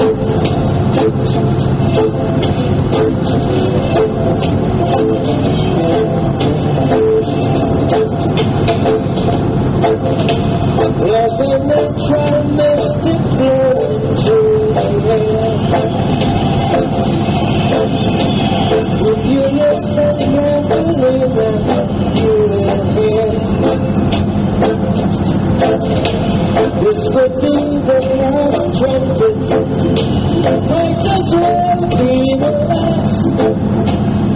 There's a natural mystic flowing through the air. If you listen carefully, then you will hear. This could be the last trumpet, might as well be the last.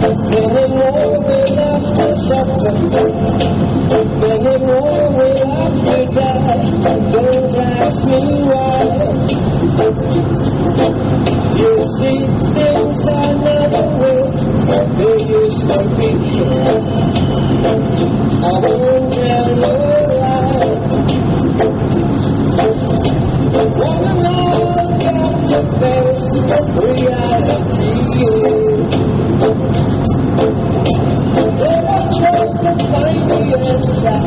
Many more will have to suffer, many more will have to die. Don't ask me why. You see, things are not the way they used to be. I won't tell no lie. One and all got to face reality. They were trying to find the answer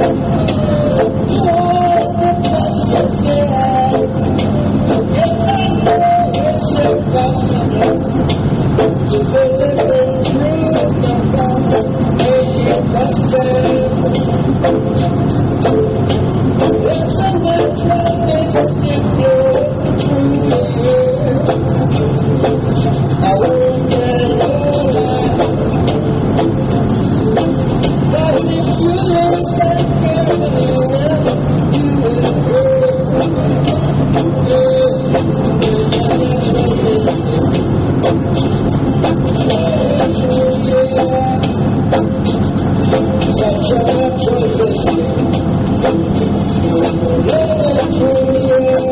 to all the questions they had. Yes, I know it's impossible to be living through the past, making questions. There's a natural mystic flowing through the air. I won't tell no lie. But if you listen carefully now, you will hear. There's a natural mystic flowing through the air. Such a natural mystic. Flowing through the air.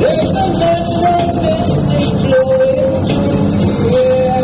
There's a natural mystic. Flowing through the air.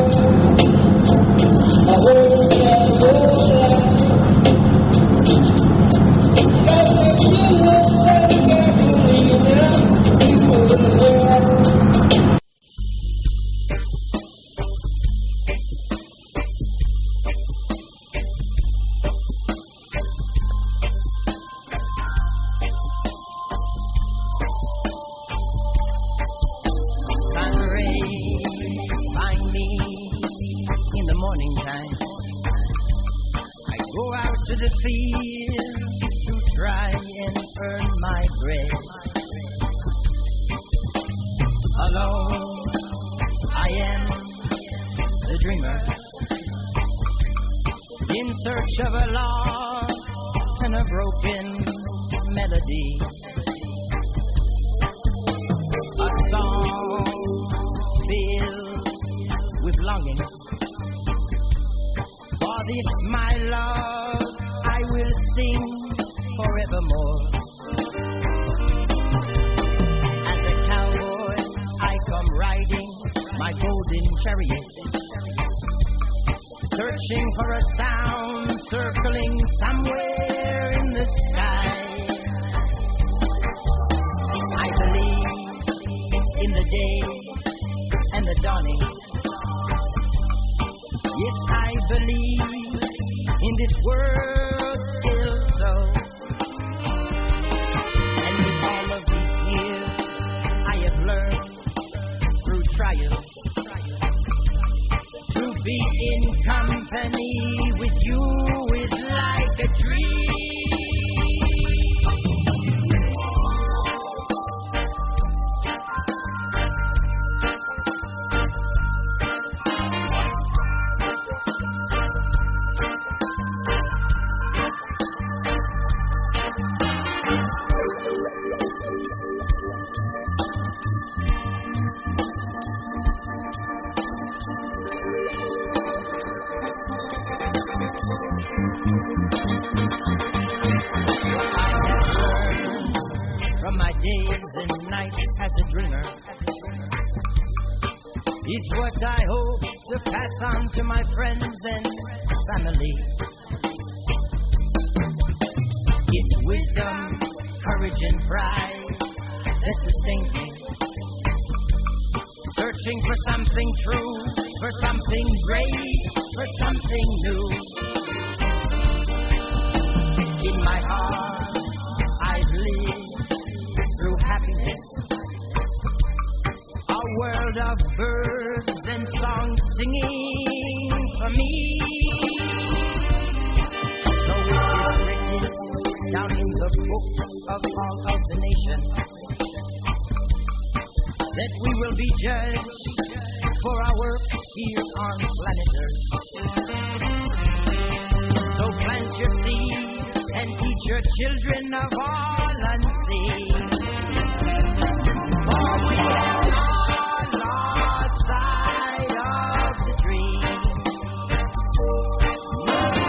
thousand nights as a dreamer is what I hope to pass on to my friends and family. It's wisdom, courage, and pride that sustains me, searching for something true, for something great, for something new. In my heart, I've lived through happiness, a world of birds and songs singing for me. So it is written down in the books of all of the nations that we will be judged for our work here on planet Earth. So plant your seed and teach your children of all unseen. For we have all lost sight of the dream.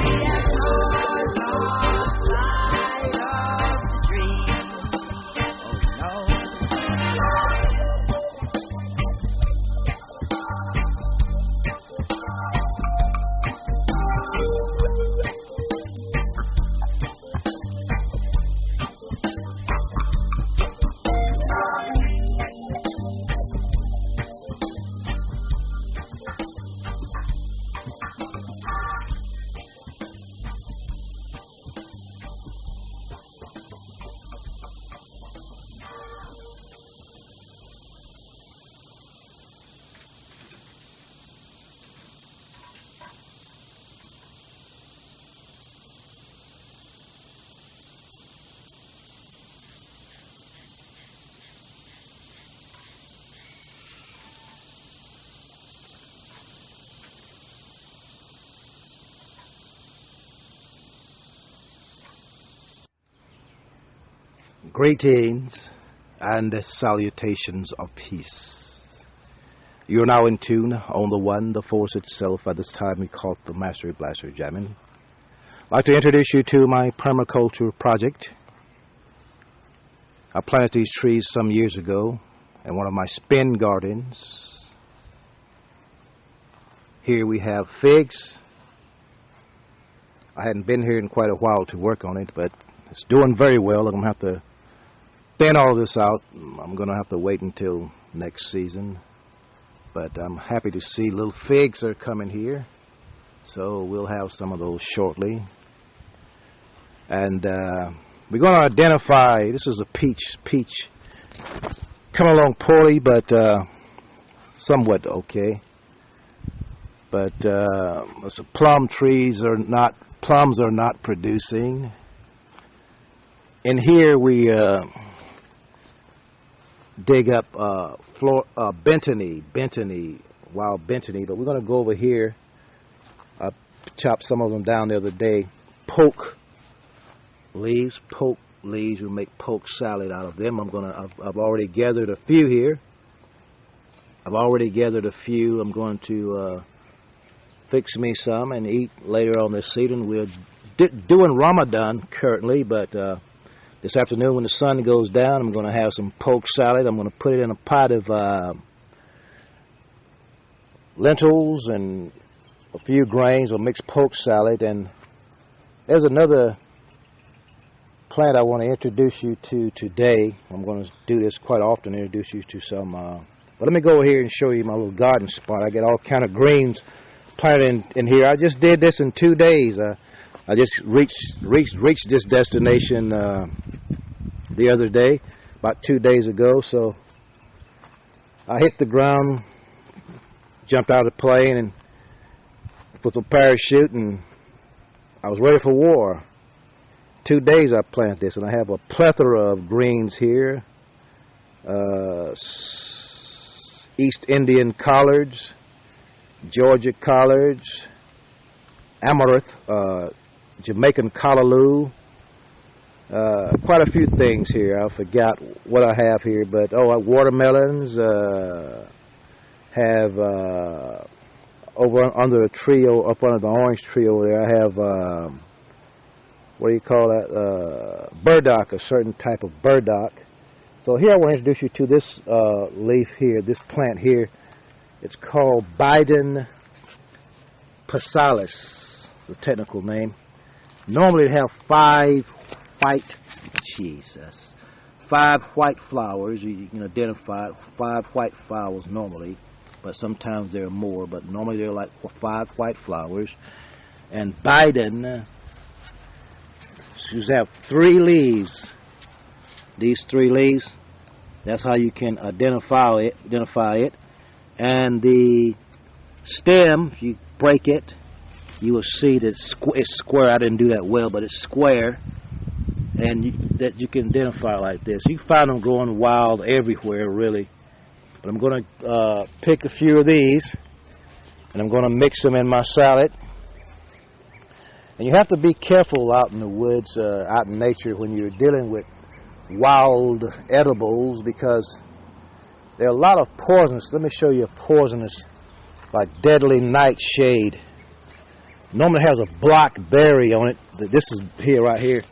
We have all lost sight of the dream. Oh no. Greetings and salutations of peace. You're now in tune on the one, the force itself. At this time we call it the Master Blaster Jamming. I'd like to introduce you to my permaculture project. I planted these trees some years ago in one of my spin gardens. Here we have figs. I hadn't been here in quite a while to work on it, but it's doing very well. I'm going to have to thin all this out. I'm going to have to wait until next season. But I'm happy to see little figs are coming here. So we'll have some of those shortly. And we're going to identify, this is a peach. Coming along poorly, but somewhat okay. But so plums are not producing. And here we dig up Bentony, wild Bentony, but we're going to go over here. I chopped some of them down the other day. Poke leaves. We make poke salad out of them. I've already gathered a few here. I'm going to fix me some and eat later on this season. We're doing Ramadan currently, but this afternoon when the sun goes down, I'm going to have some poke salad. I'm going to put it in a pot of lentils and a few grains of mixed poke salad. And there's another plant I want to introduce you to today. I'm going to do this quite often, introduce you to some. But let me go over here and show you my little garden spot. I got all kind of greens planted in here. I just did this in 2 days. I just reached this destination the other day, about 2 days ago. So I hit the ground, jumped out of the plane, and with a parachute, and I was ready for war. 2 days I planted this, and I have a plethora of greens here. East Indian collards, Georgia collards, amaranth, Jamaican callaloo, quite a few things here. I forgot what I have here, but watermelons. Have over under a tree, up under the orange tree over there, I have what do you call that? Burdock, a certain type of burdock. It's So here I want to introduce you to this leaf here, this plant here. It's called Biden passalis, the technical name. Normally they have 5 white flowers. You can identify 5 white flowers normally, but sometimes there are more, but normally they're like 5 white flowers. And Biden should have 3 leaves. These 3 leaves, that's how you can identify it. And the stem, if you break it, you will see that it's square. I didn't do that well, but it's square, and that you can identify like this. You can find them growing wild everywhere, really. But I'm going to pick a few of these, and I'm going to mix them in my salad. And you have to be careful out in the woods, out in nature, when you're dealing with wild edibles, because there are a lot of poisonous. Let me show you a poisonous, like deadly nightshade. Normally has a black berry on it. This is here, right here.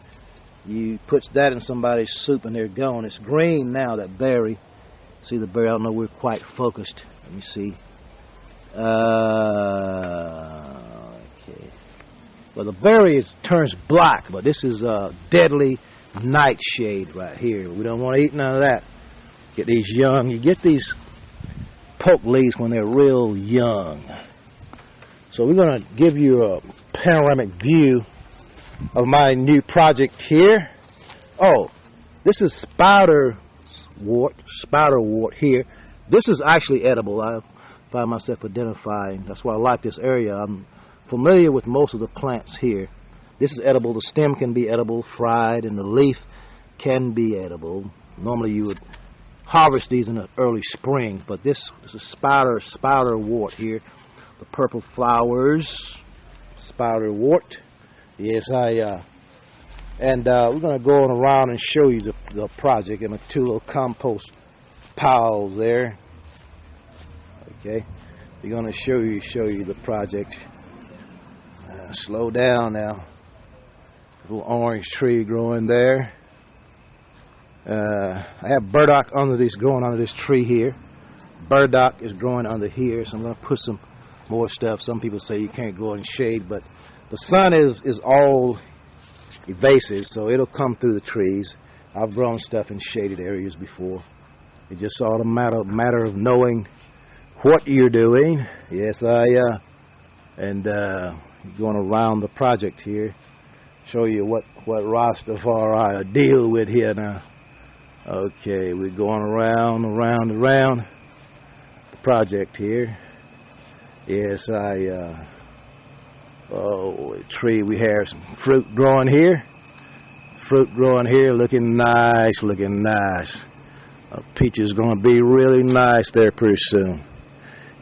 You put that in somebody's soup and they're gone. It's green now, that berry. See the berry? I don't know, we're quite focused. Let me see. Okay. Well, the berry turns black, but this is a deadly nightshade right here. We don't want to eat none of that. Get these young. You get these poke leaves when they're real young. So we're going to give you a panoramic view of my new project here. Oh, this is spiderwort here. This is actually edible. I find myself identifying. That's why I like this area. I'm familiar with most of the plants here. This is edible. The stem can be edible, fried, and the leaf can be edible. Normally you would harvest these in the early spring, but this is a spiderwort here. The purple flowers, spiderwort. Yes, we're going to go on around and show you the project in the 2 little compost piles there. Okay, we're going to show you the project. Slow down now. Little orange tree growing there. I have burdock growing under this tree here. Burdock is growing under here, so I'm going to put some more stuff. Some people say you can't grow in shade, but the sun is all evasive, so it'll come through the trees. I've grown stuff in shaded areas before. It's just all a matter of knowing what you're doing. Yes, going around the project here, show you what Rastafari deal with here now. Okay, we're going around the project here. Yes, a tree. We have some fruit growing here. Looking nice. Peach is going to be really nice there pretty soon.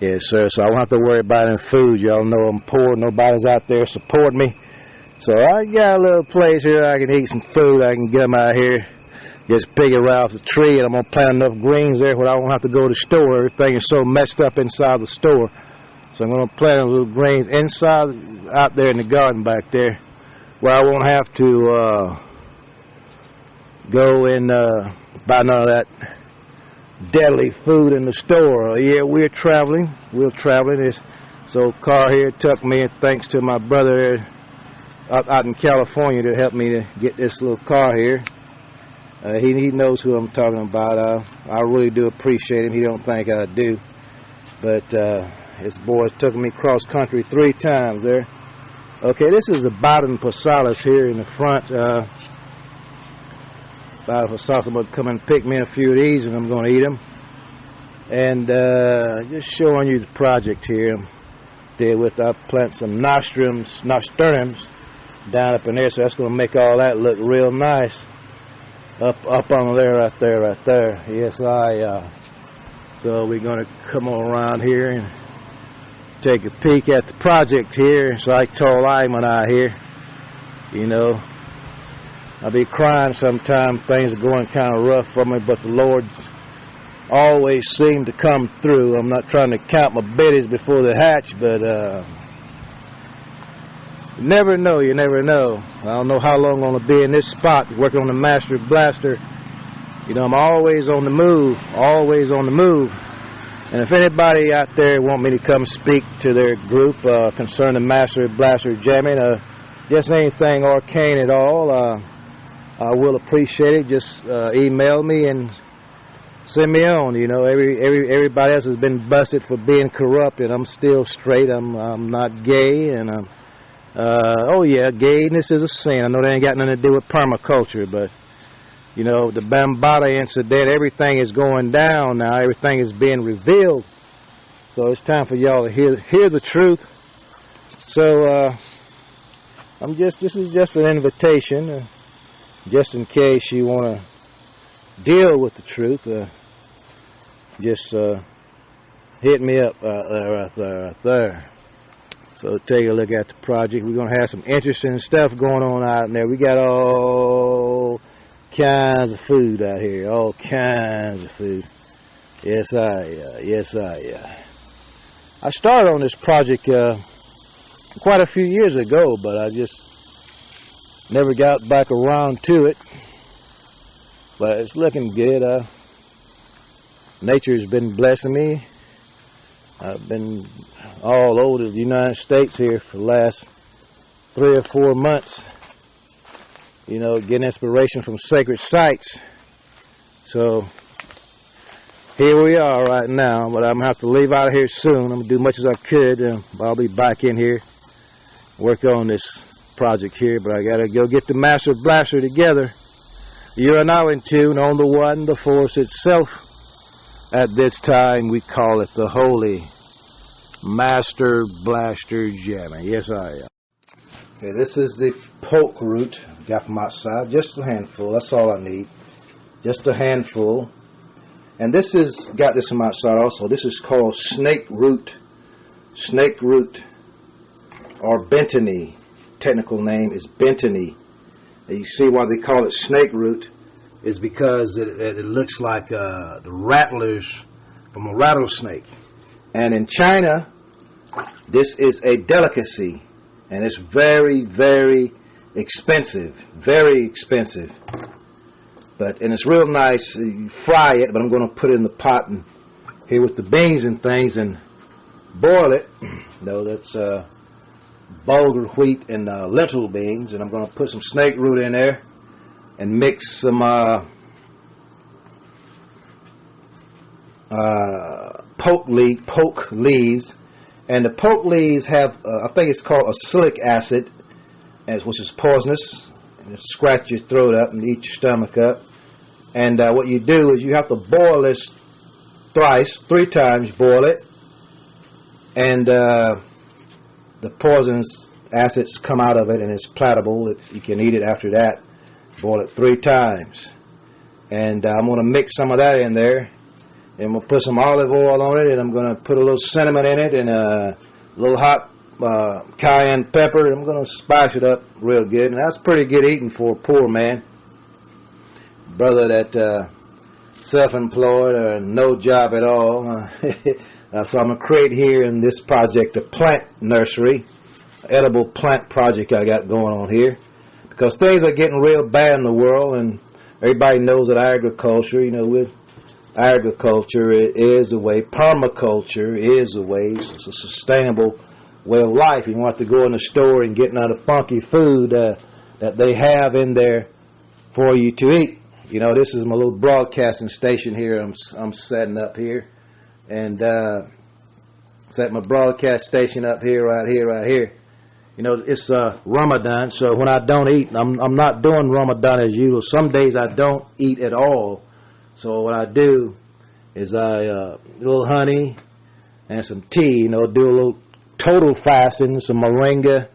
Yes, sir. So I won't have to worry about any food. Y'all know I'm poor. Nobody's out there supporting me. So I got a little place here I can eat some food. I can get them out here. Just pick it right off the tree, and I'm going to plant enough greens there where I won't have to go to the store. Everything is so messed up inside the store. So I'm going to plant a little greens inside, out there in the garden back there, where I won't have to go and buy none of that deadly food in the store. Yeah, we're traveling. So car here took me, and thanks to my brother out in California that helped me to get this little car here. He knows who I'm talking about. I really do appreciate him. He don't think I do. But his boys took me cross country 3 times there. Okay, this is a Biden passalis here in the front. Biden passalis. I'm going to come and pick me a few of these, and I'm going to eat them. And just showing you the project here. I plant some nasturtiums down up in there, so that's going to make all that look real nice. Up on there, right there. Yes, so we're going to come on around here and take a peek at the project here. It's like Ital Iman out here. You know, I be crying sometimes. Things are going kind of rough for me, but the Lord always seems to come through. I'm not trying to count my biddies before they hatch, but you never know. I don't know how long I'm going to be in this spot working on the Master Blaster You know, I'm always on the move, always on the move. And if anybody out there want me to come speak to their group concerning Master Blaster jamming, just anything arcane at all, I will appreciate it. Just email me and send me on. You know, everybody else has been busted for being corrupt, and I'm still straight. I'm not gay, and oh yeah, gayness is a sin. I know that ain't got nothing to do with permaculture, but you know, the Bambata incident, everything is going down now. Everything is being revealed. So it's time for y'all to hear the truth. So this is just an invitation, just in case you want to deal with the truth. Just hit me up right there. So take a look at the project. We're going to have some interesting stuff going on out there. We got all kinds of food out here, all kinds of food. Yes, I started on this project quite a few years ago, but I just never got back around to it. But it's looking good. Nature's been blessing me. I've been all over the United States here for the last 3 or 4 months. You know, getting inspiration from sacred sites. So here we are right now, but I'm going to have to leave out of here soon. I'm going to do much as I could. I'll be back in here, work on this project here, but I got to go get the Master Blaster together. You are now in tune on the one, the force itself. At this time, we call it the Holy Master Blaster Jamming. Yes, I am. Okay, this is the poke root I got from outside. Just a handful. That's all I need. Just a handful. And this is, got this from outside also. This is called snake root. Snake root or bentony. Technical name is bentony. And you see why they call it snake root is because it looks like the rattlers from a rattlesnake. And in China, this is a delicacy. And it's very, very expensive. Very expensive. And it's real nice. You fry it, but I'm going to put it in the pot and here with the beans and things and boil it. No, that's bulgur wheat and lentil beans. And I'm going to put some snake root in there and mix some poke leaves. And the poke leaves have, I think it's called oxalic acid, which is poisonous. And it'll scratch your throat up and eat your stomach up. And what you do is you have to boil this thrice, 3 times boil it. And the poisonous acids come out of it and it's palatable. You can eat it after that. Boil it 3 times. And I'm going to mix some of that in there. And we'll put some olive oil on it, and I'm going to put a little cinnamon in it and a little hot cayenne pepper. I'm going to spice it up real good, and that's pretty good eating for a poor man. Brother that self-employed or no job at all. So I'm going to create here in this project a plant nursery, edible plant project I got going on here. Because things are getting real bad in the world, and everybody knows that agriculture, you know, agriculture is a way, permaculture is a way, it's a sustainable way of life. You don't have to go in the store and get none of the funky food that they have in there for you to eat. You know, this is my little broadcasting station here I'm setting up here. And set my broadcast station up here, right here. You know, it's Ramadan, so when I don't eat, I'm not doing Ramadan as usual. Some days I don't eat at all. So what I do is a little honey and some tea, you know, do a little total fasting, some moringa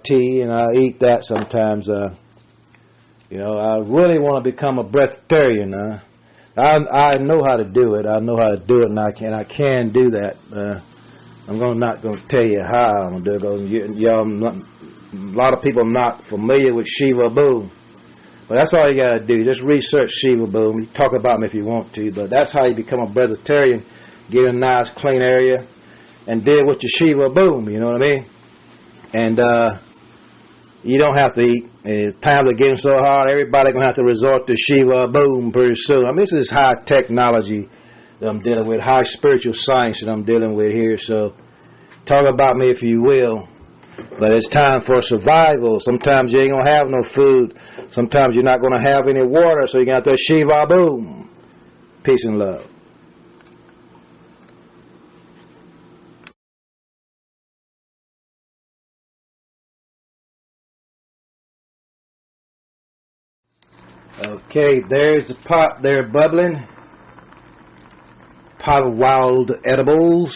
tea, and I eat that sometimes. You know, I really want to become a breatharian. I know how to do it. I know how to do it, and I can do that. I'm not going to tell you how I'm going to do it, because a lot of people are not familiar with Shiva Boom. But that's all you got to do. Just research Shiva Boom. You talk about me if you want to, but that's how you become a breatharian. Get in a nice, clean area and deal with your Shiva Boom, you know what I mean? And You don't have to eat. Times are getting so hard, everybody going to have to resort to Shiva boom pretty soon. I mean, this is high technology that I'm dealing with, high spiritual science that I'm dealing with here. So talk about me if you will. But it's time for survival. Sometimes you ain't going to have no food. Sometimes you're not going to have any water, so you're going to have to Shiva boom. Peace and love. Okay, there's the pot there bubbling. Pot of wild edibles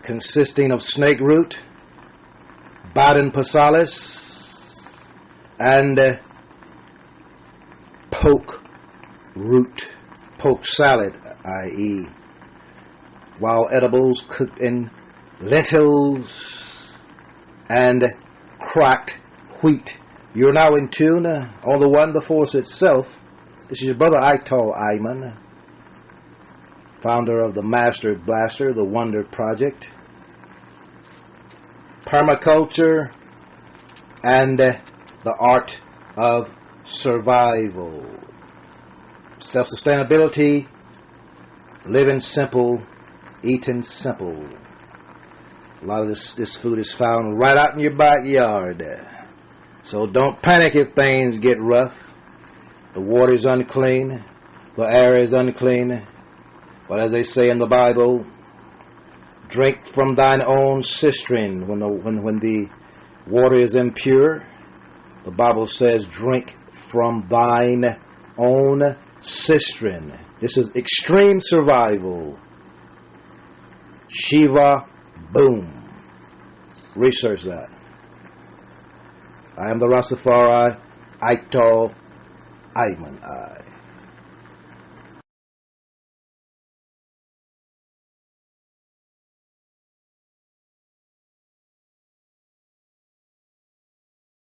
consisting of snake root, Baden passalis, and poke root, poke salad, i.e. wild edibles cooked in lentils and cracked wheat. You're now in tune on the One, the Force itself. This is your brother Ital Iman, founder of the Master Blaster, the Wonder Project, permaculture, and the art of survival. Self-sustainability, living simple, eating simple. A lot of this food is found right out in your backyard. So don't panic if things get rough. The water is unclean. The air is unclean. But as they say in the Bible, drink from thine own cistern. When the water is impure, the Bible says, drink from thine own cistern. This is extreme survival. Shiva boom. Research that. I am the Rastafari, Ital Iman.